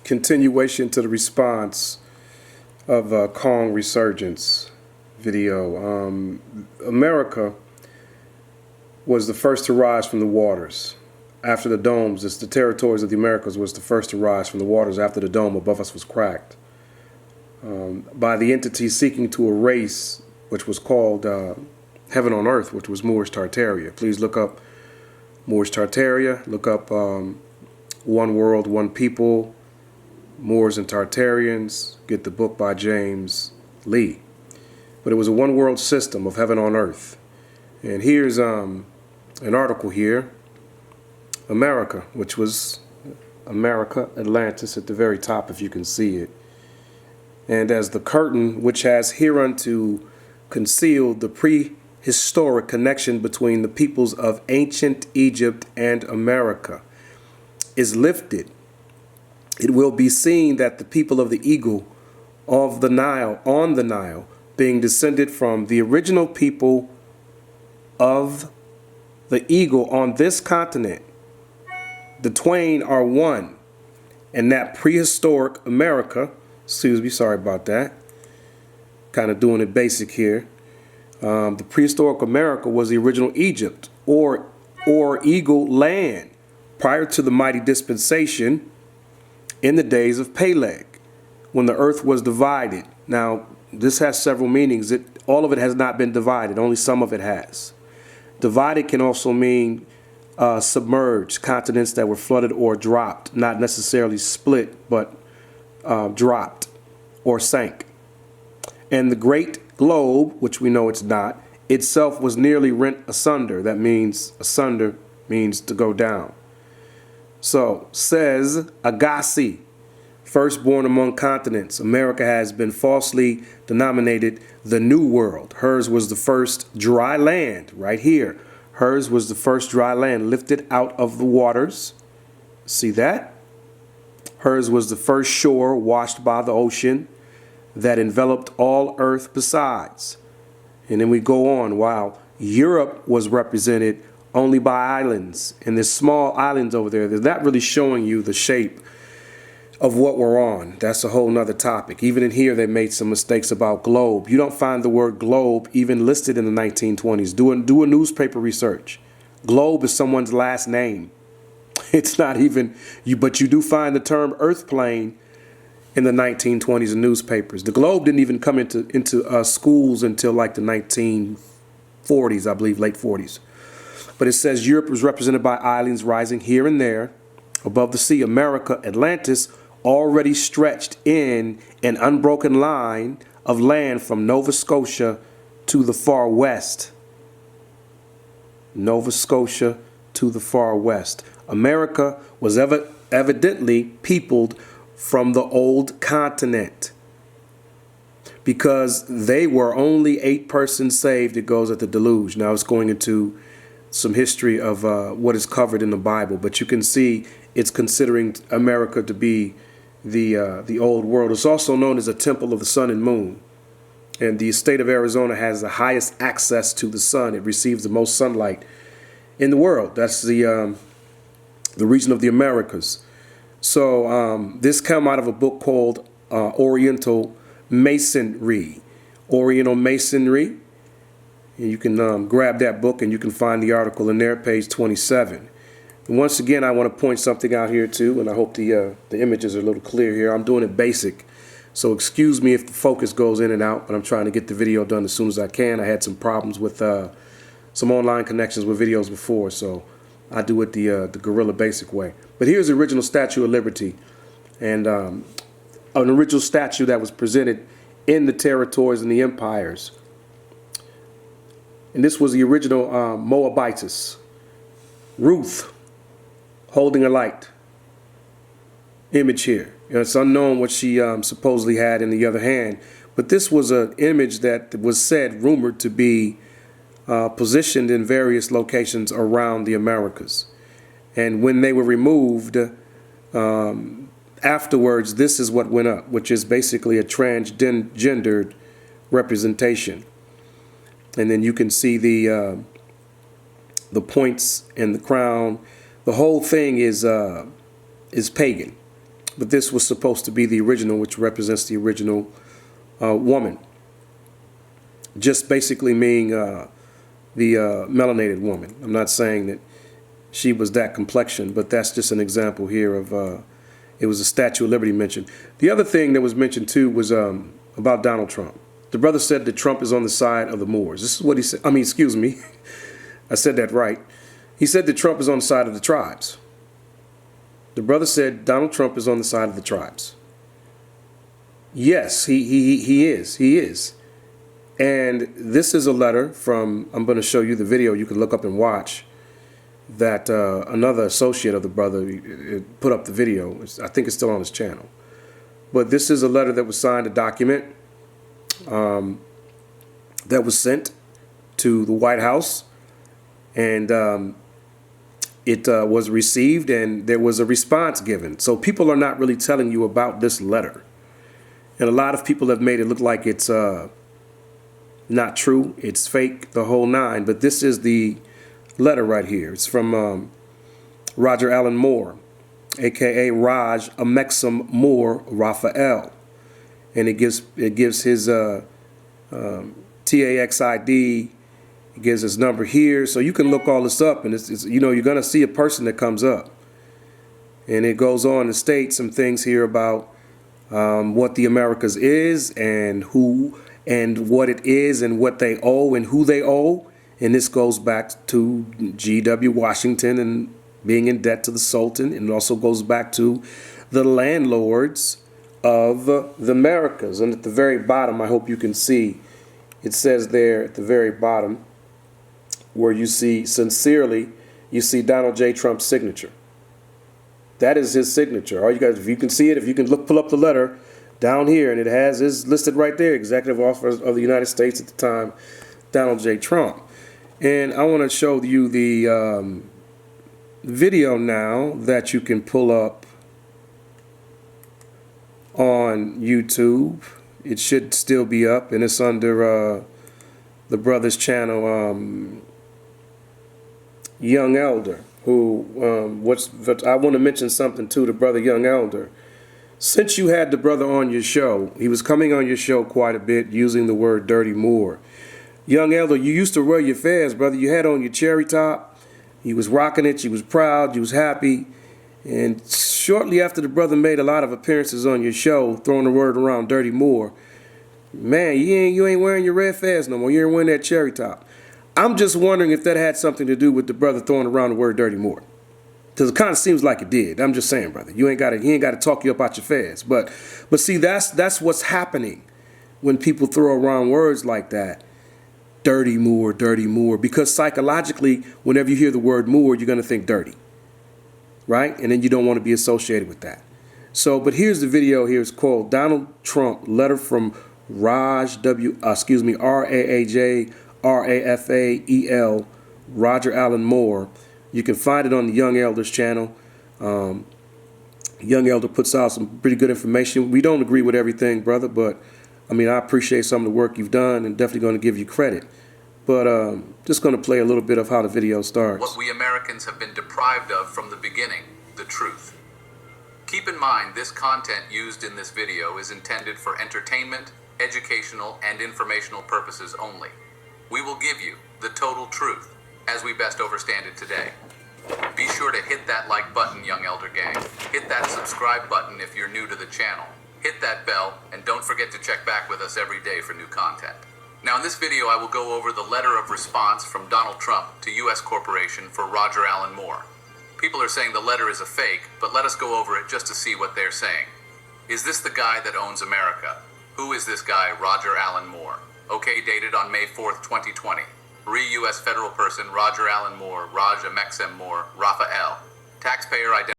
continuation to the response of Kong Resurgence video. America was the first to rise from the waters. After the domes, the territories of the Americas was the first to rise from the waters after the dome above us was cracked by the entity seeking to erase, which was called Heaven on Earth, which was Moorish Tartaria. Please look up Moorish Tartaria, look up One World, One People, Moors and Tartarians, get the book by James Lee. But it was a one world system of heaven on earth. And here's an article here, America, which was America, Atlantis at the very top if you can see it. And as the curtain which has hereunto concealed the prehistoric connection between the peoples of ancient Egypt and America is lifted, it will be seen that the people of the eagle of the Nile, on the Nile, being descended from the original people of the eagle on this continent, the twain are one, and that prehistoric America, excuse me, sorry about that, kind of doing it basic here. The prehistoric America was the original Egypt or eagle land prior to the mighty dispensation in the days of Peleg, when the earth was divided. Now, this has several meanings. All of it has not been divided. Only some of it has. Divided can also mean submerged, continents that were flooded or dropped, not necessarily split, but dropped or sank. And the great globe, which we know it's not, itself was nearly rent asunder. That means asunder means to go down. So, says Agassi, firstborn among continents, America has been falsely denominated the New World. Hers was the first dry land, right here. Hers was the first dry land lifted out of the waters. See that? Hers was the first shore washed by the ocean that enveloped all earth besides. And then we go on, while Europe was represented only by islands, and there's small islands over there. They're not really showing you the shape of what we're on. That's a whole nother topic. Even in here, they made some mistakes about globe. You don't find the word globe even listed in the 1920s. Do a newspaper research. Globe is someone's last name. It's not even you, but you do find the term earth plane in the 1920s in newspapers. The globe didn't even come into schools until like the 1940s, I believe, late 40s. But it says Europe was represented by islands rising here and there above the sea. America, Atlantis, already stretched in an unbroken line of land from Nova Scotia to the far west. Nova Scotia to the far west. America was evidently peopled from the old continent because they were only 8 persons saved. It goes at the deluge. Now it's going into some history of what is covered in the Bible, but you can see it's considering America to be the old world. It's also known as a temple of the sun and moon, and the state of Arizona has the highest access to the sun. It receives the most sunlight in the world. That's the region of the Americas. So this came out of a book called Oriental Masonry. Oriental Masonry. And you can grab that book and you can find the article in there, page 27. And once again, I want to point something out here too, and I hope the images are a little clear here. I'm doing it basic, so excuse me if the focus goes in and out, but I'm trying to get the video done as soon as I can. I had some problems with some online connections with videos before, so I do it the guerrilla basic way. But here's the original Statue of Liberty, and an original statue that was presented in the territories and the empires. And this was the original Moabitess, Ruth, holding a light. Image here. It's unknown what she supposedly had in the other hand, but this was an image that was rumored to be positioned in various locations around the Americas. And when they were removed, afterwards, this is what went up, which is basically a transgendered representation. And then you can see the points and the crown. The whole thing is pagan. but this was supposed to be the original, which represents the original woman. Just basically meaning the melanated woman. I'm not saying that she was that complexion, but that's just an example here of it was a Statue of Liberty mentioned. The other thing that was mentioned too was about Donald Trump. The brother said that Trump is on the side of the Moors. This is what he said. I mean, excuse me, I said that right. He said that Trump is on the side of the tribes. The brother said Donald Trump is on the side of the tribes. Yes, he is. And this is a letter from, I'm going to show you the video you can look up and watch, that another associate of the brother put up the video. I think it's still on his channel. But this is a letter that was signed, a document that was sent to the White House, and it was received, and there was a response given. So people are not really telling you about this letter. And a lot of people have made it look like it's not true, it's fake, the whole nine. But this is the letter right here. It's from Roger Allen Moore, aka Raj Amexem Moore Raphael, and it gives his TAX ID. It gives his number here, so you can look all this up, and it's you know, you're gonna see a person that comes up, and it goes on to state some things here about what the Americas is, and who and what it is, and what they owe and who they owe. And this goes back to G.W. Washington and being in debt to the Sultan, and it also goes back to the landlords of the Americas. And at the very bottom, I hope you can see, it says there at the very bottom, where you see sincerely, you see Donald J. Trump's signature. That is his signature. All you guys, if you can see it, if you can pull up the letter down here, and it has is listed right there, Executive Officer of the United States at the time, Donald J. Trump. And I want to show you the video now that you can pull up on YouTube. It should still be up, and it's under the brother's channel, Young Elder, who I want to mention something to the brother Young Elder. Since you had the brother on your show, he was coming on your show quite a bit using the word dirty Moor. Young Elder, you used to wear your fez, brother. You had on your cherry top. You was rocking it. You was proud. You was happy. And shortly after the brother made a lot of appearances on your show, throwing the word around dirty Moor, man, you ain't wearing your red fez no more. You ain't wearing that cherry top. I'm just wondering if that had something to do with the brother throwing around the word dirty Moor. Because it kind of seems like it did. I'm just saying, brother. He ain't got to talk you up out your fez. But see, that's what's happening when people throw around words like that. Dirty Moor, dirty Moor. Because psychologically, whenever you hear the word Moor, you're going to think dirty. Right? And then you don't want to be associated with that. So, but here's the video here. It's called Donald Trump, letter from RAAJ, Roger Allen Moore. You can find it on the Young Elder's channel. Young Elder puts out some pretty good information. We don't agree with everything, brother, but I mean, I appreciate some of the work you've done and definitely going to give you credit. But just going to play a little bit of how the video starts. What we Americans have been deprived of from the beginning, the truth. Keep in mind, this content used in this video is intended for entertainment, educational, and informational purposes only. We will give you the total truth as we best understand it today. Be sure to hit that like button, Young Elder Gang. Hit that subscribe button if you're new to the channel. Hit that bell, and don't forget to check back with us every day for new content. Now in this video, I will go over the letter of response from Donald Trump to U.S. Corporation for Roger Allen Moore. People are saying the letter is a fake, but let us go over it just to see what they're saying. Is this the guy that owns America? Who is this guy, Roger Allen Moore? Okay, dated on May 4th, 2020. U.S. federal person Roger Allen Moore, Raj Amexem Moore, Raphael. Taxpayer identity.